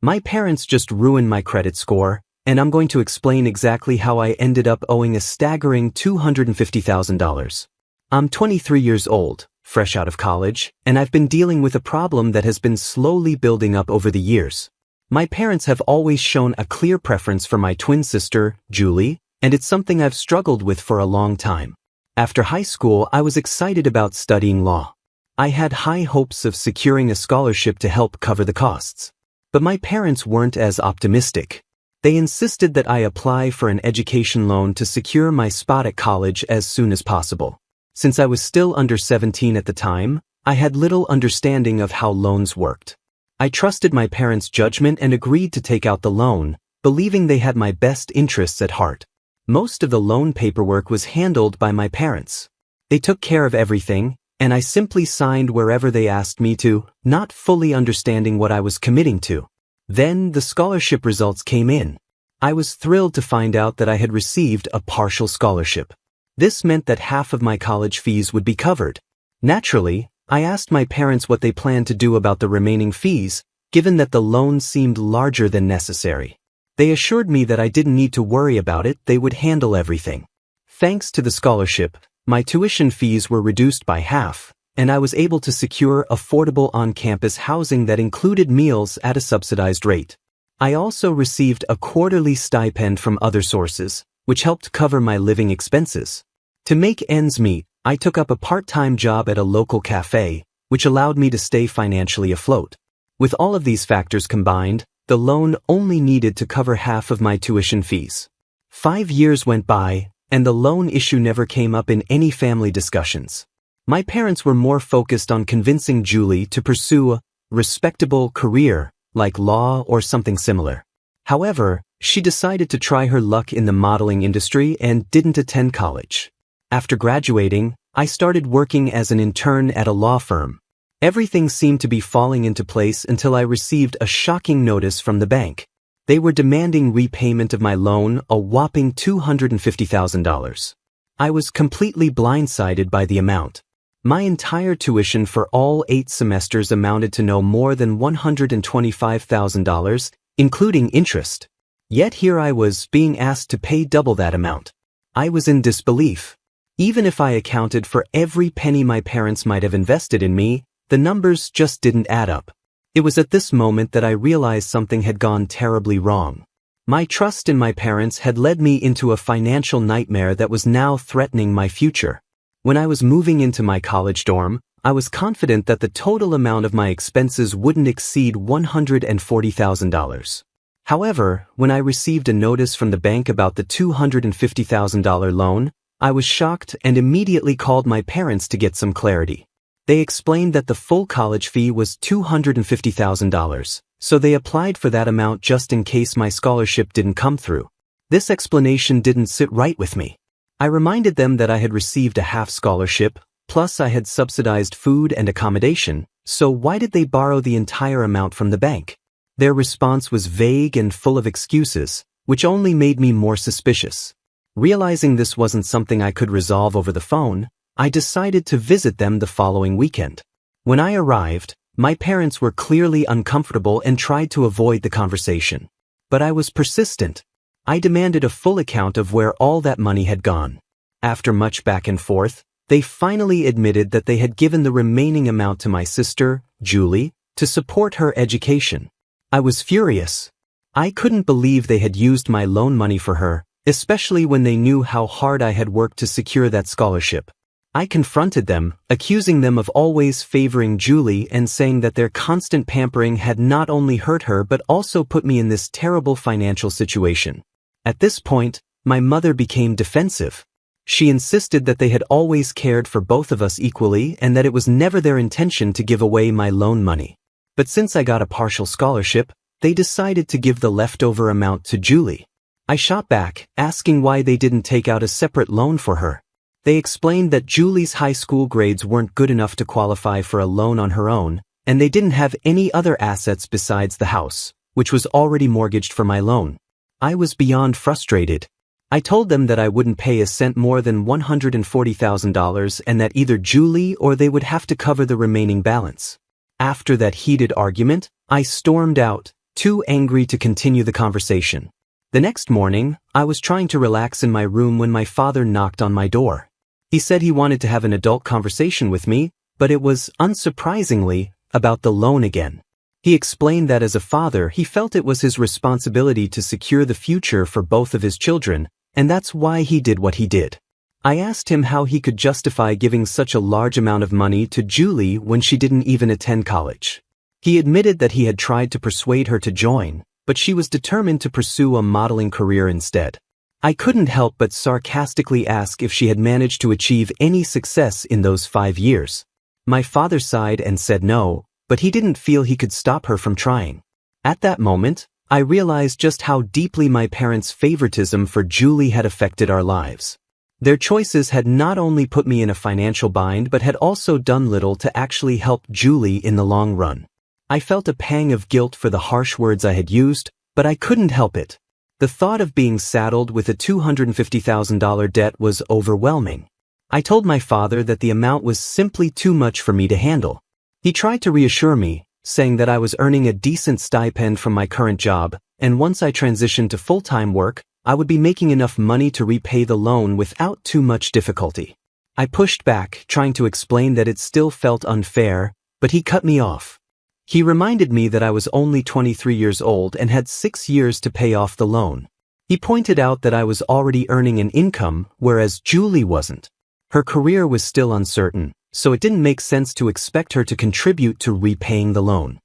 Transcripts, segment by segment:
My parents just ruined my credit score, and I'm going to explain exactly how I ended up owing a staggering $250,000. I'm 23 years old, fresh out of college, and I've been dealing with a problem that has been slowly building up over the years. My parents have always shown a clear preference for my twin sister, Julie, and it's something I've struggled with for a long time. After high school, I was excited about studying law. I had high hopes of securing a scholarship to help cover the costs. But my parents weren't as optimistic. They insisted that I apply for an education loan to secure my spot at college as soon as possible. Since I was still under 17 at the time, I had little understanding of how loans worked. I trusted my parents' judgment and agreed to take out the loan, believing they had my best interests at heart. Most of the loan paperwork was handled by my parents. They took care of everything, and I simply signed wherever they asked me to, not fully understanding what I was committing to. Then the scholarship results came in. I was thrilled to find out that I had received a partial scholarship. This meant that half of my college fees would be covered. Naturally, I asked my parents what they planned to do about the remaining fees, given that the loan seemed larger than necessary. They assured me that I didn't need to worry about it, they would handle everything. Thanks to the scholarship, my tuition fees were reduced by half, and I was able to secure affordable on-campus housing that included meals at a subsidized rate. I also received a quarterly stipend from other sources, which helped cover my living expenses. To make ends meet, I took up a part-time job at a local cafe, which allowed me to stay financially afloat. With all of these factors combined, the loan only needed to cover half of my tuition fees. 5 years went by, and the loan issue never came up in any family discussions. My parents were more focused on convincing Julie to pursue a respectable career, like law or something similar. However, she decided to try her luck in the modeling industry and didn't attend college. After graduating, I started working as an intern at a law firm. Everything seemed to be falling into place until I received a shocking notice from the bank. They were demanding repayment of my loan, a whopping $250,000. I was completely blindsided by the amount. My entire tuition for all 8 semesters amounted to no more than $125,000, including interest. Yet here I was being asked to pay double that amount. I was in disbelief. Even if I accounted for every penny my parents might have invested in me, the numbers just didn't add up. It was at this moment that I realized something had gone terribly wrong. My trust in my parents had led me into a financial nightmare that was now threatening my future. When I was moving into my college dorm, I was confident that the total amount of my expenses wouldn't exceed $140,000. However, when I received a notice from the bank about the $250,000 loan, I was shocked and immediately called my parents to get some clarity. They explained that the full college fee was $250,000, so they applied for that amount just in case my scholarship didn't come through. This explanation didn't sit right with me. I reminded them that I had received a half scholarship, plus I had subsidized food and accommodation, so why did they borrow the entire amount from the bank? Their response was vague and full of excuses, which only made me more suspicious. Realizing this wasn't something I could resolve over the phone, I decided to visit them the following weekend. When I arrived, my parents were clearly uncomfortable and tried to avoid the conversation. But I was persistent. I demanded a full account of where all that money had gone. After much back and forth, they finally admitted that they had given the remaining amount to my sister, Julie, to support her education. I was furious. I couldn't believe they had used my loan money for her, especially when they knew how hard I had worked to secure that scholarship. I confronted them, accusing them of always favoring Julie and saying that their constant pampering had not only hurt her but also put me in this terrible financial situation. At this point, my mother became defensive. She insisted that they had always cared for both of us equally and that it was never their intention to give away my loan money. But since I got a partial scholarship, they decided to give the leftover amount to Julie. I shot back, asking why they didn't take out a separate loan for her. They explained that Julie's high school grades weren't good enough to qualify for a loan on her own, and they didn't have any other assets besides the house, which was already mortgaged for my loan. I was beyond frustrated. I told them that I wouldn't pay a cent more than $140,000 and that either Julie or they would have to cover the remaining balance. After that heated argument, I stormed out, too angry to continue the conversation. The next morning, I was trying to relax in my room when my father knocked on my door. He said he wanted to have an adult conversation with me, but it was, unsurprisingly, about the loan again. He explained that as a father, he felt it was his responsibility to secure the future for both of his children, and that's why he did what he did. I asked him how he could justify giving such a large amount of money to Julie when she didn't even attend college. He admitted that he had tried to persuade her to join, but she was determined to pursue a modeling career instead. I couldn't help but sarcastically ask if she had managed to achieve any success in those 5 years. My father sighed and said no, but he didn't feel he could stop her from trying. At that moment, I realized just how deeply my parents' favoritism for Julie had affected our lives. Their choices had not only put me in a financial bind but had also done little to actually help Julie in the long run. I felt a pang of guilt for the harsh words I had used, but I couldn't help it. The thought of being saddled with a $250,000 debt was overwhelming. I told my father that the amount was simply too much for me to handle. He tried to reassure me, saying that I was earning a decent stipend from my current job, and once I transitioned to full-time work, I would be making enough money to repay the loan without too much difficulty. I pushed back, trying to explain that it still felt unfair, but he cut me off. He reminded me that I was only 23 years old and had 6 years to pay off the loan. He pointed out that I was already earning an income, whereas Julie wasn't. Her career was still uncertain, so it didn't make sense to expect her to contribute to repaying the loan.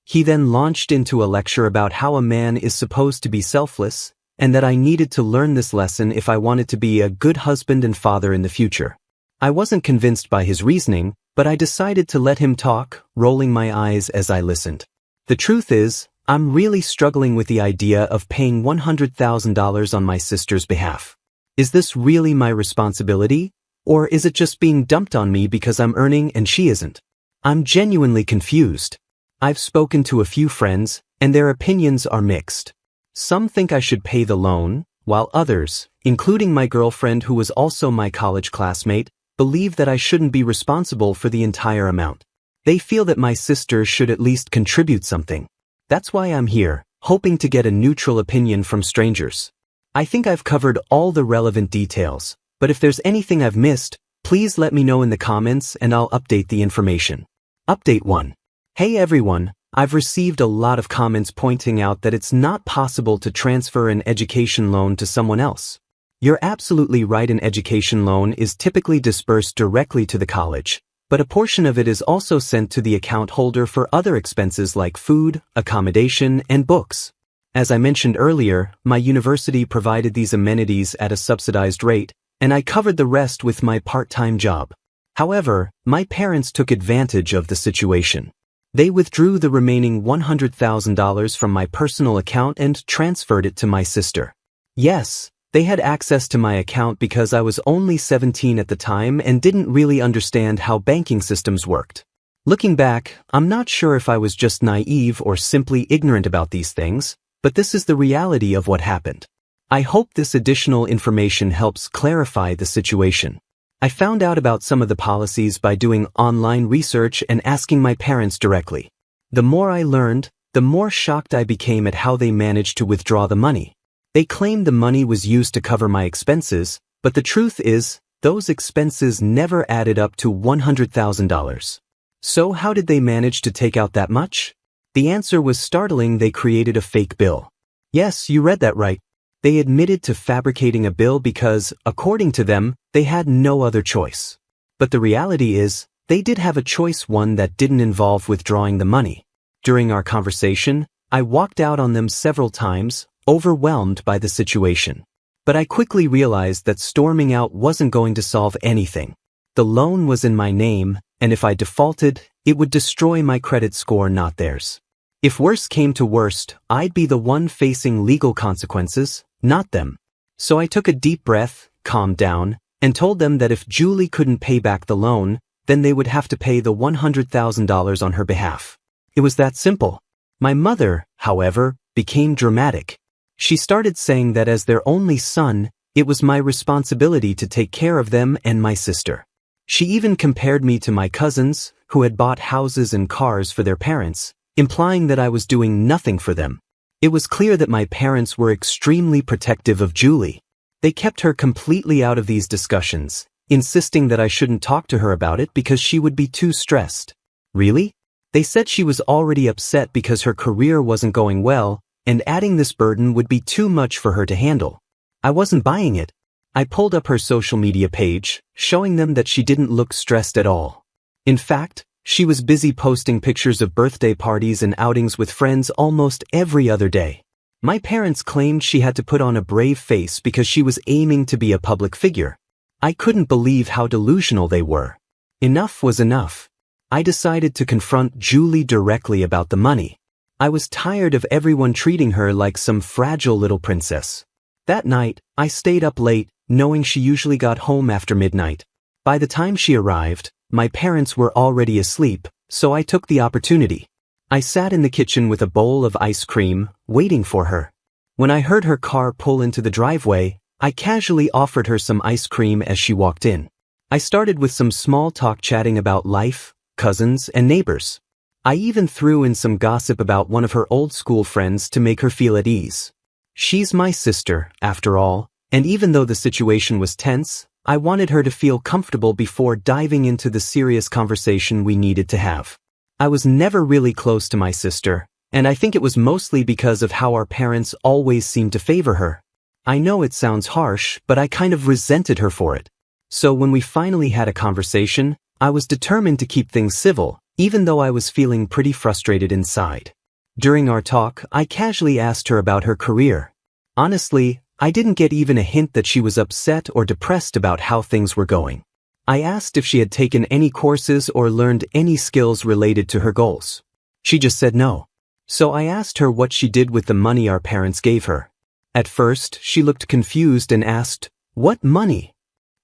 He then launched into a lecture about how a man is supposed to be selfless, and that I needed to learn this lesson if I wanted to be a good husband and father in the future. I wasn't convinced by his reasoning, but I decided to let him talk, rolling my eyes as I listened. The truth is, I'm really struggling with the idea of paying $100,000 on my sister's behalf. Is this really my responsibility? Or is it just being dumped on me because I'm earning and she isn't? I'm genuinely confused. I've spoken to a few friends, and their opinions are mixed. Some think I should pay the loan, while others, including my girlfriend who was also my college classmate, believe that I shouldn't be responsible for the entire amount. They feel that my sister should at least contribute something. That's why I'm here, hoping to get a neutral opinion from strangers. I think I've covered all the relevant details, but if there's anything I've missed, please let me know in the comments and I'll update the information. Update 1. Hey everyone, I've received a lot of comments pointing out that it's not possible to transfer an education loan to someone else. You're absolutely right, an education loan is typically disbursed directly to the college, but a portion of it is also sent to the account holder for other expenses like food, accommodation, and books. As I mentioned earlier, my university provided these amenities at a subsidized rate, and I covered the rest with my part-time job. However, my parents took advantage of the situation. They withdrew the remaining $100,000 from my personal account and transferred it to my sister. Yes, they had access to my account because I was only 17 at the time and didn't really understand how banking systems worked. Looking back, I'm not sure if I was just naive or simply ignorant about these things, but this is the reality of what happened. I hope this additional information helps clarify the situation. I found out about some of the policies by doing online research and asking my parents directly. The more I learned, the more shocked I became at how they managed to withdraw the money. They claimed the money was used to cover my expenses, but the truth is, those expenses never added up to $100,000. So how did they manage to take out that much? The answer was startling. They created a fake bill. Yes, you read that right. They admitted to fabricating a bill because, according to them, they had no other choice. But the reality is, they did have a choice, one that didn't involve withdrawing the money. During our conversation, I walked out on them several times, overwhelmed by the situation. But I quickly realized that storming out wasn't going to solve anything. The loan was in my name, and if I defaulted, it would destroy my credit score, not theirs. If worse came to worst, I'd be the one facing legal consequences, not them. So I took a deep breath, calmed down, and told them that if Julie couldn't pay back the loan, then they would have to pay the $100,000 on her behalf. It was that simple. My mother, however, became dramatic. She started saying that as their only son, it was my responsibility to take care of them and my sister. She even compared me to my cousins, who had bought houses and cars for their parents, implying that I was doing nothing for them. It was clear that my parents were extremely protective of Julie. They kept her completely out of these discussions, insisting that I shouldn't talk to her about it because she would be too stressed. Really? They said she was already upset because her career wasn't going well, and adding this burden would be too much for her to handle. I wasn't buying it. I pulled up her social media page, showing them that she didn't look stressed at all. In fact, she was busy posting pictures of birthday parties and outings with friends almost every other day. My parents claimed she had to put on a brave face because she was aiming to be a public figure. I couldn't believe how delusional they were. Enough was enough. I decided to confront Julie directly about the money. I was tired of everyone treating her like some fragile little princess. That night, I stayed up late, knowing she usually got home after midnight. By the time she arrived, my parents were already asleep, so I took the opportunity. I sat in the kitchen with a bowl of ice cream, waiting for her. When I heard her car pull into the driveway, I casually offered her some ice cream as she walked in. I started with some small talk chatting about life, cousins, and neighbors. I even threw in some gossip about one of her old school friends to make her feel at ease. She's my sister, after all, and even though the situation was tense, I wanted her to feel comfortable before diving into the serious conversation we needed to have. I was never really close to my sister, and I think it was mostly because of how our parents always seemed to favor her. I know it sounds harsh, but I kind of resented her for it. So when we finally had a conversation, I was determined to keep things civil, even though I was feeling pretty frustrated inside. During our talk, I casually asked her about her career. Honestly, I didn't get even a hint that she was upset or depressed about how things were going. I asked if she had taken any courses or learned any skills related to her goals. She just said no. So I asked her what she did with the money our parents gave her. At first, she looked confused and asked, "What money?"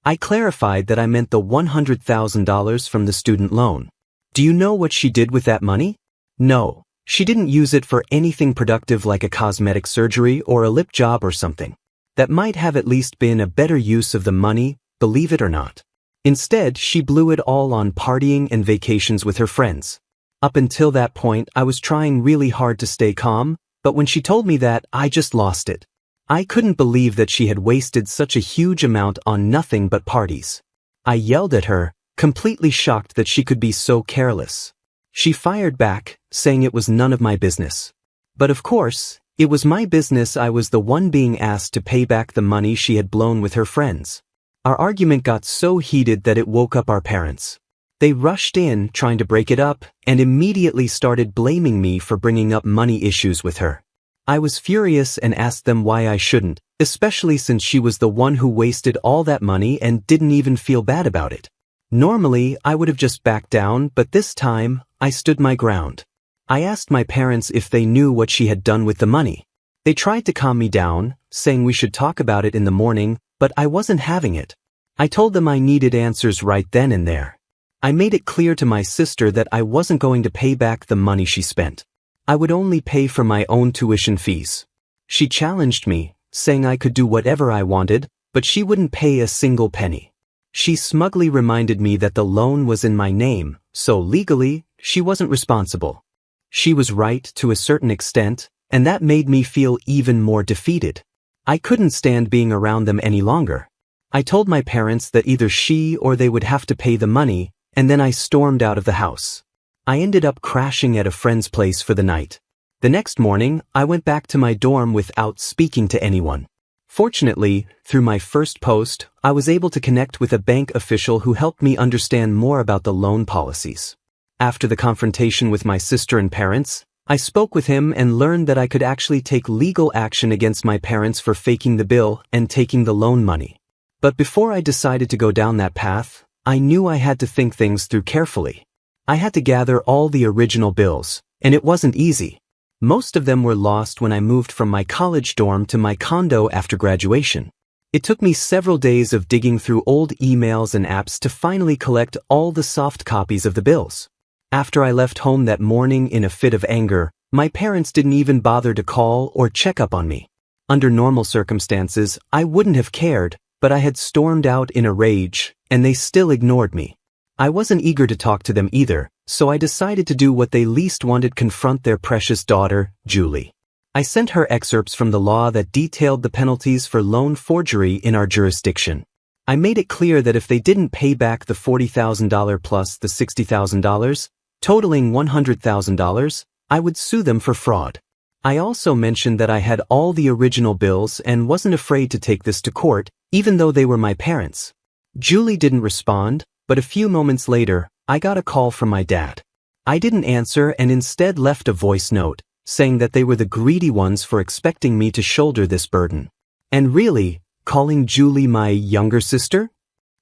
I clarified that I meant the $100,000 from the student loan. "Do you know what she did with that money?" "No, she didn't use it for anything productive like a cosmetic surgery or a lip job or something. That might have at least been a better use of the money, believe it or not. Instead, she blew it all on partying and vacations with her friends." Up until that point, I was trying really hard to stay calm, but when she told me that, I just lost it. I couldn't believe that she had wasted such a huge amount on nothing but parties. I yelled at her, completely shocked that she could be so careless. She fired back, saying it was none of my business. But of course, it was my business. I was the one being asked to pay back the money she had blown with her friends. Our argument got so heated that it woke up our parents. They rushed in, trying to break it up, and immediately started blaming me for bringing up money issues with her. I was furious and asked them why I shouldn't, especially since she was the one who wasted all that money and didn't even feel bad about it. Normally, I would have just backed down, but this time, I stood my ground. I asked my parents if they knew what she had done with the money. They tried to calm me down, saying we should talk about it in the morning, but I wasn't having it. I told them I needed answers right then and there. I made it clear to my sister that I wasn't going to pay back the money she spent. I would only pay for my own tuition fees. She challenged me, saying I could do whatever I wanted, but she wouldn't pay a single penny. She smugly reminded me that the loan was in my name, so legally, she wasn't responsible. She was right to a certain extent, and that made me feel even more defeated. I couldn't stand being around them any longer. I told my parents that either she or they would have to pay the money, and then I stormed out of the house. I ended up crashing at a friend's place for the night. The next morning, I went back to my dorm without speaking to anyone. Fortunately, through my first post, I was able to connect with a bank official who helped me understand more about the loan policies. After the confrontation with my sister and parents, I spoke with him and learned that I could actually take legal action against my parents for faking the bill and taking the loan money. But before I decided to go down that path, I knew I had to think things through carefully. I had to gather all the original bills, and it wasn't easy. Most of them were lost when I moved from my college dorm to my condo after graduation. It took me several days of digging through old emails and apps to finally collect all the soft copies of the bills. After I left home that morning in a fit of anger, my parents didn't even bother to call or check up on me. Under normal circumstances, I wouldn't have cared, but I had stormed out in a rage, and they still ignored me. I wasn't eager to talk to them either, so I decided to do what they least wanted: confront their precious daughter, Julie. I sent her excerpts from the law that detailed the penalties for loan forgery in our jurisdiction. I made it clear that if they didn't pay back the $40,000 plus the $60,000, totaling $100,000, I would sue them for fraud. I also mentioned that I had all the original bills and wasn't afraid to take this to court, even though they were my parents. Julie didn't respond, but a few moments later, I got a call from my dad. I didn't answer and instead left a voice note, saying that they were the greedy ones for expecting me to shoulder this burden. And really, calling Julie my younger sister?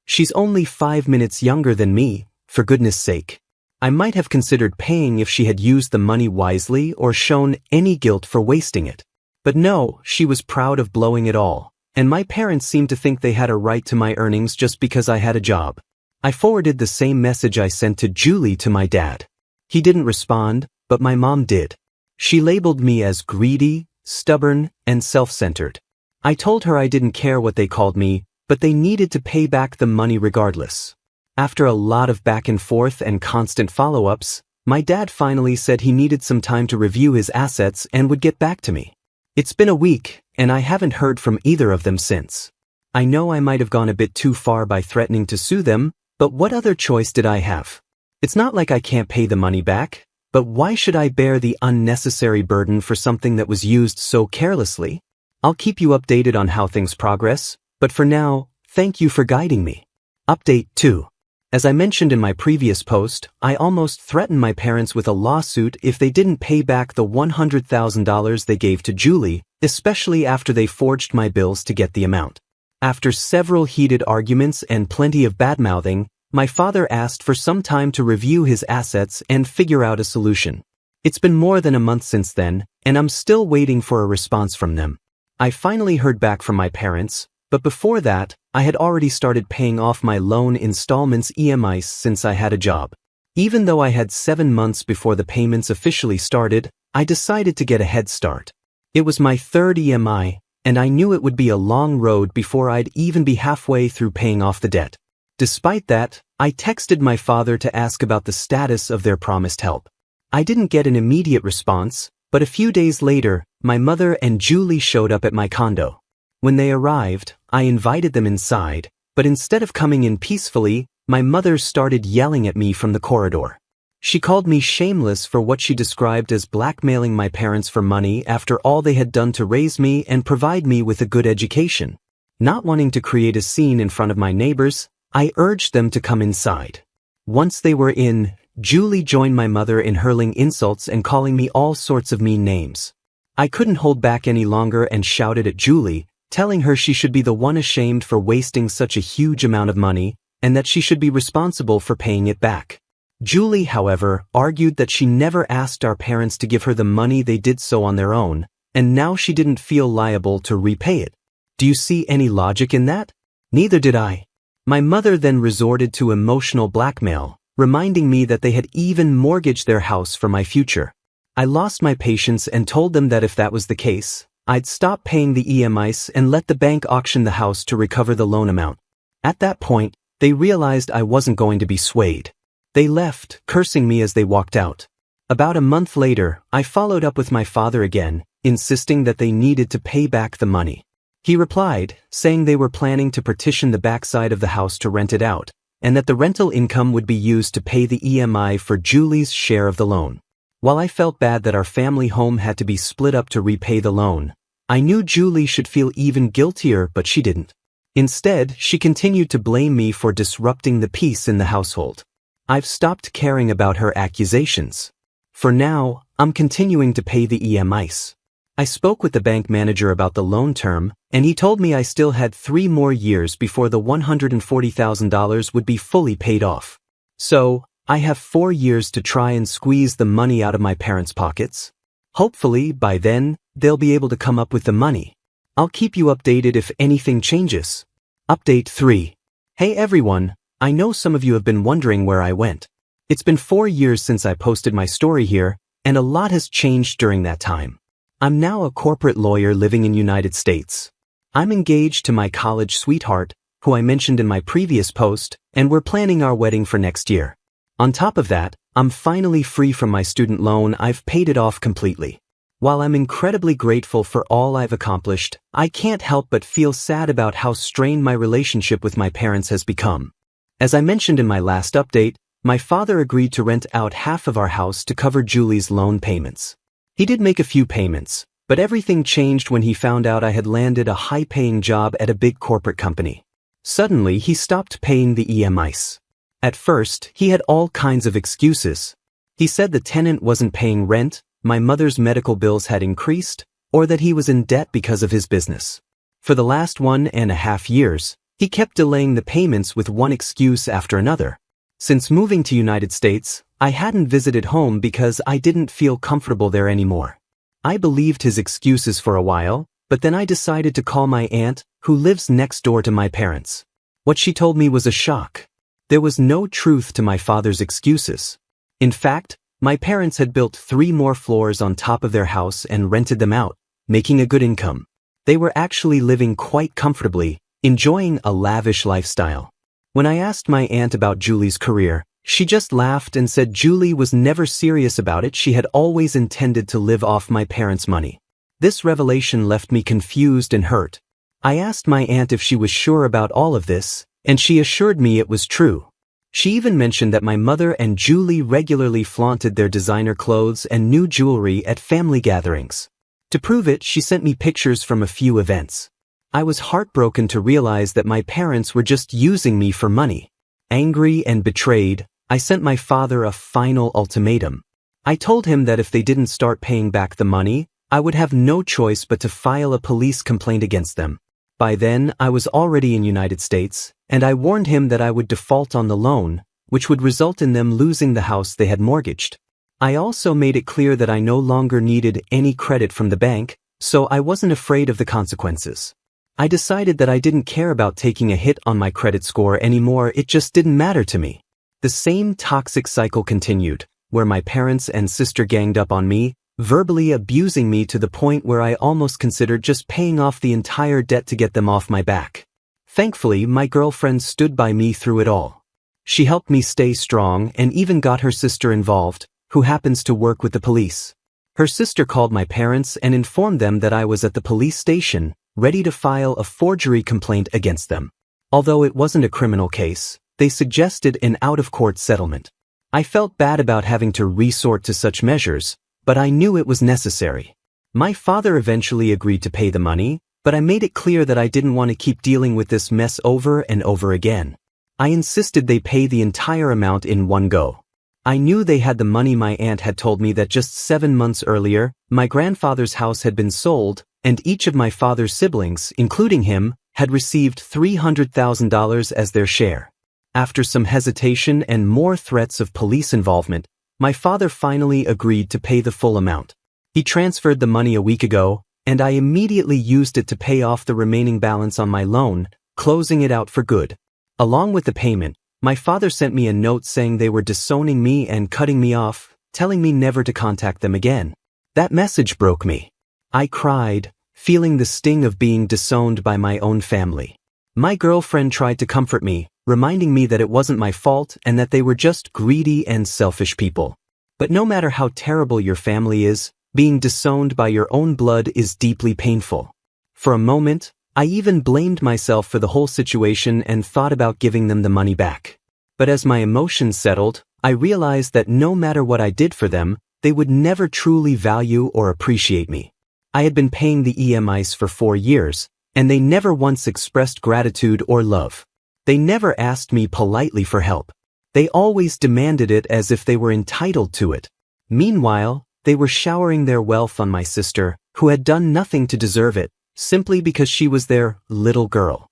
She's only 5 minutes younger than me, for goodness sake. I might have considered paying if she had used the money wisely or shown any guilt for wasting it. But no, she was proud of blowing it all, and my parents seemed to think they had a right to my earnings just because I had a job. I forwarded the same message I sent to Julie to my dad. He didn't respond, but my mom did. She labeled me as greedy, stubborn, and self-centered. I told her I didn't care what they called me, but they needed to pay back the money regardless. After a lot of back and forth and constant follow-ups, my dad finally said he needed some time to review his assets and would get back to me. It's been a week, and I haven't heard from either of them since. I know I might have gone a bit too far by threatening to sue them, but what other choice did I have? It's not like I can't pay the money back, but why should I bear the unnecessary burden for something that was used so carelessly? I'll keep you updated on how things progress, but for now, thank you for guiding me. Update 2. As I mentioned in my previous post, I almost threatened my parents with a lawsuit if they didn't pay back the $100,000 they gave to Julie, especially after they forged my bills to get the amount. After several heated arguments and plenty of badmouthing, my father asked for some time to review his assets and figure out a solution. It's been more than a month since then, and I'm still waiting for a response from them. I finally heard back from my parents, but before that, I had already started paying off my loan installments EMIs since I had a job. Even though I had 7 months before the payments officially started, I decided to get a head start. It was my third EMI, and I knew it would be a long road before I'd even be halfway through paying off the debt. Despite that, I texted my father to ask about the status of their promised help. I didn't get an immediate response, but a few days later, my mother and Julie showed up at my condo. When they arrived, I invited them inside, but instead of coming in peacefully, my mother started yelling at me from the corridor. She called me shameless for what she described as blackmailing my parents for money after all they had done to raise me and provide me with a good education. Not wanting to create a scene in front of my neighbors, I urged them to come inside. Once they were in, Julie joined my mother in hurling insults and calling me all sorts of mean names. I couldn't hold back any longer and shouted at Julie, telling her she should be the one ashamed for wasting such a huge amount of money, and that she should be responsible for paying it back. Julie, however, argued that she never asked our parents to give her the money, they did so on their own, and now she didn't feel liable to repay it. Do you see any logic in that? Neither did I. My mother then resorted to emotional blackmail, reminding me that they had even mortgaged their house for my future. I lost my patience and told them that if that was the case, I'd stop paying the EMIs and let the bank auction the house to recover the loan amount. At that point, they realized I wasn't going to be swayed. They left, cursing me as they walked out. About a month later, I followed up with my father again, insisting that they needed to pay back the money. He replied, saying they were planning to partition the backside of the house to rent it out, and that the rental income would be used to pay the EMI for Julie's share of the loan. While I felt bad that our family home had to be split up to repay the loan, I knew Julie should feel even guiltier, but she didn't. Instead, she continued to blame me for disrupting the peace in the household. I've stopped caring about her accusations. For now, I'm continuing to pay the EMIs. I spoke with the bank manager about the loan term, and he told me I still had 3 more years before the $140,000 would be fully paid off. So, I have 4 years to try and squeeze the money out of my parents' pockets. Hopefully, by then, they'll be able to come up with the money. I'll keep you updated if anything changes. Update 3. Hey everyone, I know some of you have been wondering where I went. It's been 4 years since I posted my story here, and a lot has changed during that time. I'm now a corporate lawyer living in United States. I'm engaged to my college sweetheart, who I mentioned in my previous post, and we're planning our wedding for next year. On top of that, I'm finally free from my student loan. I've paid it off completely. While I'm incredibly grateful for all I've accomplished, I can't help but feel sad about how strained my relationship with my parents has become. As I mentioned in my last update, my father agreed to rent out half of our house to cover Julie's loan payments. He did make a few payments, but everything changed when he found out I had landed a high-paying job at a big corporate company. Suddenly, he stopped paying the EMIs. At first, he had all kinds of excuses. He said the tenant wasn't paying rent, my mother's medical bills had increased, or that he was in debt because of his business. For the last 1.5 years, he kept delaying the payments with one excuse after another. Since moving to United States, I hadn't visited home because I didn't feel comfortable there anymore. I believed his excuses for a while, but then I decided to call my aunt, who lives next door to my parents. What she told me was a shock. There was no truth to my father's excuses. In fact, my parents had built 3 more floors on top of their house and rented them out, making a good income. They were actually living quite comfortably, enjoying a lavish lifestyle. When I asked my aunt about Julie's career, she just laughed and said Julie was never serious about it. She had always intended to live off my parents' money. This revelation left me confused and hurt. I asked my aunt if she was sure about all of this, and she assured me it was true. She even mentioned that my mother and Julie regularly flaunted their designer clothes and new jewelry at family gatherings. To prove it, she sent me pictures from a few events. I was heartbroken to realize that my parents were just using me for money. Angry and betrayed, I sent my father a final ultimatum. I told him that if they didn't start paying back the money, I would have no choice but to file a police complaint against them. By then, I was already in United States, and I warned him that I would default on the loan, which would result in them losing the house they had mortgaged. I also made it clear that I no longer needed any credit from the bank, so I wasn't afraid of the consequences. I decided that I didn't care about taking a hit on my credit score anymore. It just didn't matter to me. The same toxic cycle continued, where my parents and sister ganged up on me, verbally abusing me to the point where I almost considered just paying off the entire debt to get them off my back. Thankfully, my girlfriend stood by me through it all. She helped me stay strong and even got her sister involved, who happens to work with the police. Her sister called my parents and informed them that I was at the police station, ready to file a forgery complaint against them. Although it wasn't a criminal case, they suggested an out-of-court settlement. I felt bad about having to resort to such measures, but I knew it was necessary. My father eventually agreed to pay the money, but I made it clear that I didn't want to keep dealing with this mess over and over again. I insisted they pay the entire amount in one go. I knew they had the money. My aunt had told me that just 7 months earlier, my grandfather's house had been sold, and each of my father's siblings, including him, had received $300,000 as their share. After some hesitation and more threats of police involvement, my father finally agreed to pay the full amount. He transferred the money a week ago, and I immediately used it to pay off the remaining balance on my loan, closing it out for good. Along with the payment, my father sent me a note saying they were disowning me and cutting me off, telling me never to contact them again. That message broke me. I cried, feeling the sting of being disowned by my own family. My girlfriend tried to comfort me, reminding me that it wasn't my fault and that they were just greedy and selfish people. But no matter how terrible your family is, being disowned by your own blood is deeply painful. For a moment, I even blamed myself for the whole situation and thought about giving them the money back. But as my emotions settled, I realized that no matter what I did for them, they would never truly value or appreciate me. I had been paying the EMIs for 4 years, and they never once expressed gratitude or love. They never asked me politely for help. They always demanded it as if they were entitled to it. Meanwhile, they were showering their wealth on my sister, who had done nothing to deserve it, simply because she was their little girl.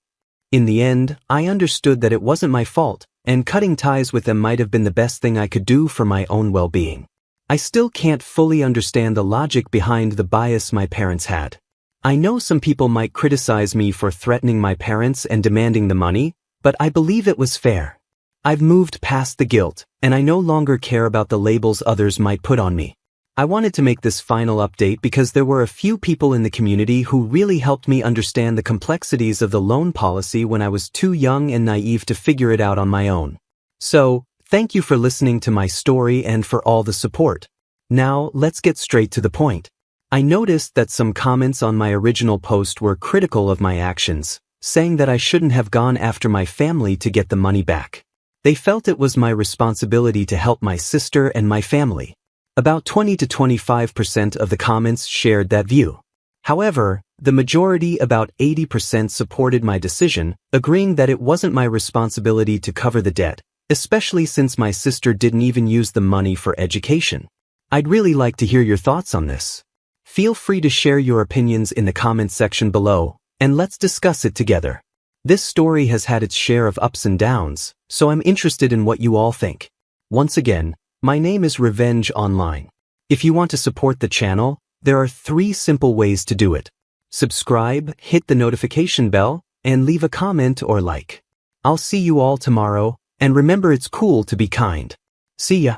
In the end, I understood that it wasn't my fault, and cutting ties with them might have been the best thing I could do for my own well-being. I still can't fully understand the logic behind the bias my parents had. I know some people might criticize me for threatening my parents and demanding the money, but I believe it was fair. I've moved past the guilt, and I no longer care about the labels others might put on me. I wanted to make this final update because there were a few people in the community who really helped me understand the complexities of the loan policy when I was too young and naive to figure it out on my own. So, Thank you for listening to my story and for all the support. Now, let's get straight to the point. I noticed that some comments on my original post were critical of my actions, saying that I shouldn't have gone after my family to get the money back. They felt it was my responsibility to help my sister and my family. About 20 to 25% of the comments shared that view. However, the majority, about 80%, supported my decision, agreeing that it wasn't my responsibility to cover the debt, especially since my sister didn't even use the money for education. I'd really like to hear your thoughts on this. Feel free to share your opinions in the comments section below, and let's discuss it together. This story has had its share of ups and downs, so I'm interested in what you all think. Once again, my name is Revenge Online. If you want to support the channel, there are 3 simple ways to do it. Subscribe, hit the notification bell, and leave a comment or like. I'll see you all tomorrow, and remember, it's cool to be kind. See ya.